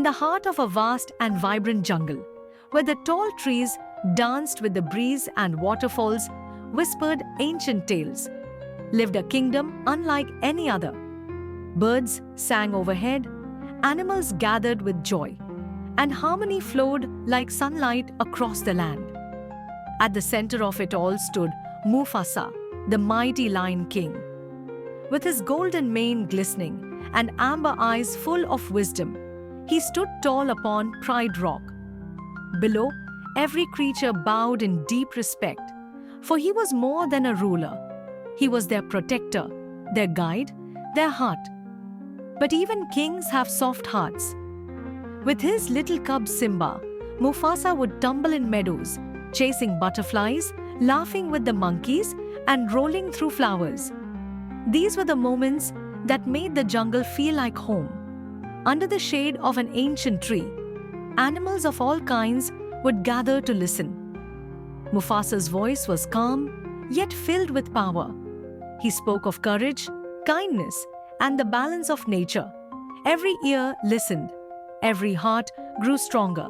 the heart of a vast and vibrant jungle, where the tall trees danced with the breeze and waterfalls whispered ancient tales, lived a kingdom unlike any other. Birds sang overhead, animals gathered with joy, and harmony flowed like sunlight across the land. At the center of it all stood Mufasa, the mighty Lion King. With his golden mane glistening and amber eyes full of wisdom, he stood tall upon Pride Rock. Below, every creature bowed in deep respect, for he was more than a ruler. He was their protector, their guide, their heart. But even kings have soft hearts. With his little cub Simba, Mufasa would tumble in meadows, chasing butterflies, laughing with the monkeys, and rolling through flowers. These were the moments that made the jungle feel like home. Under the shade of an ancient tree, animals of all kinds would gather to listen. Mufasa's voice was calm, yet filled with power. He spoke of courage, kindness, and the balance of nature. Every ear listened. Every heart grew stronger.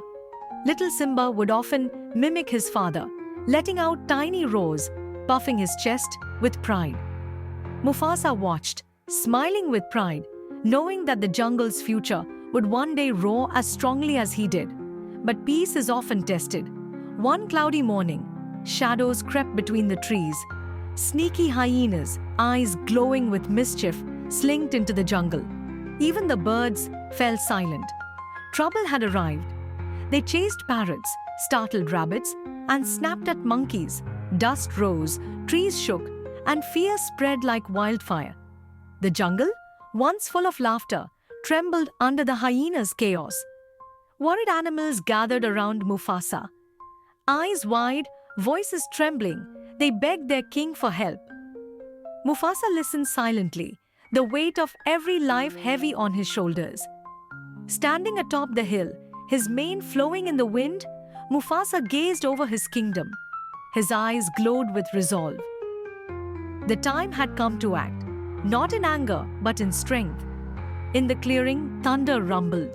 Little Simba would often mimic his father, letting out tiny roars, puffing his chest with pride. Mufasa watched, smiling with pride, knowing that the jungle's future would one day roar as strongly as he did. But peace is often tested. One cloudy morning, shadows crept between the trees. Sneaky hyenas, eyes glowing with mischief, slinked into the jungle. Even the birds fell silent. Trouble had arrived. They chased parrots, startled rabbits, and snapped at monkeys. Dust rose, trees shook, and fear spread like wildfire. The jungle, once full of laughter, trembled under the hyenas' chaos. Worried animals gathered around Mufasa. Eyes wide, voices trembling, they begged their king for help. Mufasa listened silently, the weight of every life heavy on his shoulders. Standing atop the hill, his mane flowing in the wind, Mufasa gazed over his kingdom. His eyes glowed with resolve. The time had come to act, not in anger but in strength. In the clearing, thunder rumbled.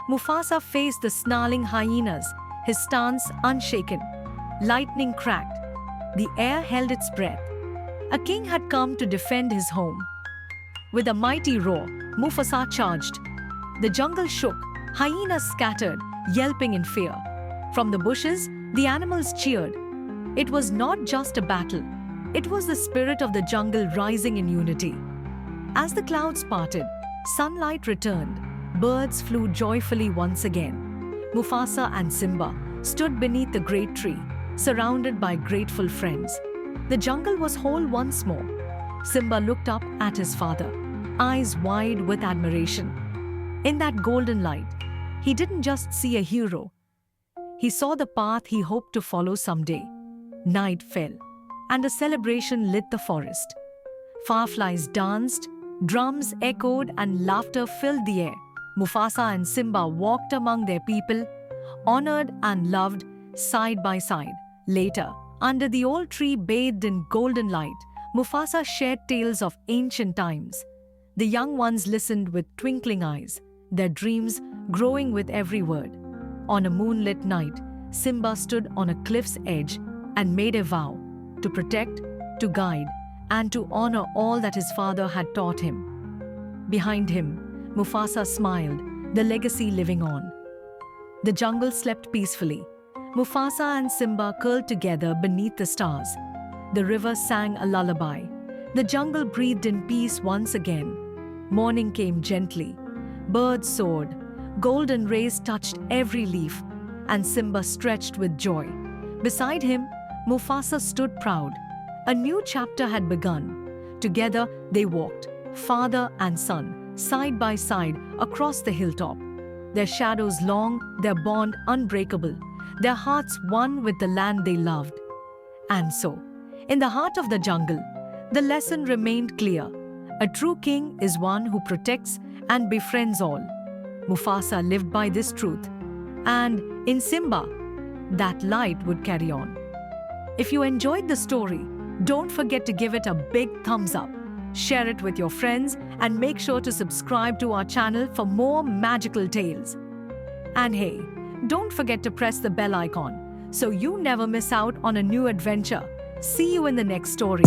Mufasa faced the snarling hyenas, his stance unshaken. Lightning cracked. The air held its breath. A king had come to defend his home. With a mighty roar, Mufasa charged. The jungle shook, hyenas scattered, yelping in fear. From the bushes, the animals cheered. It was not just a battle. It was the spirit of the jungle rising in unity. As the clouds parted, sunlight returned. Birds flew joyfully once again. Mufasa and Simba stood beneath the great tree, surrounded by grateful friends. The jungle was whole once more. Simba looked up at his father, eyes wide with admiration. In that golden light, he didn't just see a hero. He saw the path he hoped to follow someday. Night fell, and a celebration lit the forest. Fireflies danced, drums echoed, and laughter filled the air. Mufasa and Simba walked among their people, honored and loved, side by side. Later, under the old tree bathed in golden light, Mufasa shared tales of ancient times. The young ones listened with twinkling eyes, their dreams growing with every word. On a moonlit night, Simba stood on a cliff's edge and made a vow to protect, to guide, and to honor all that his father had taught him. Behind him, Mufasa smiled, the legacy living on. The jungle slept peacefully. Mufasa and Simba curled together beneath the stars. The river sang a lullaby. The jungle breathed in peace once again. Morning came gently. Birds soared. Golden rays touched every leaf, and Simba stretched with joy. Beside him, Mufasa stood proud. A new chapter had begun. Together they walked, father and son, side by side across the hilltop. Their shadows long, their bond unbreakable, their hearts one with the land they loved. And so, in the heart of the jungle, the lesson remained clear. A true king is one who protects and befriends all. Mufasa lived by this truth, and in Simba, that light would carry on. If you enjoyed the story, don't forget to give it a big thumbs up, share it with your friends, and make sure to subscribe to our channel for more magical tales. And hey, don't forget to press the bell icon so you never miss out on a new adventure. See you in the next story.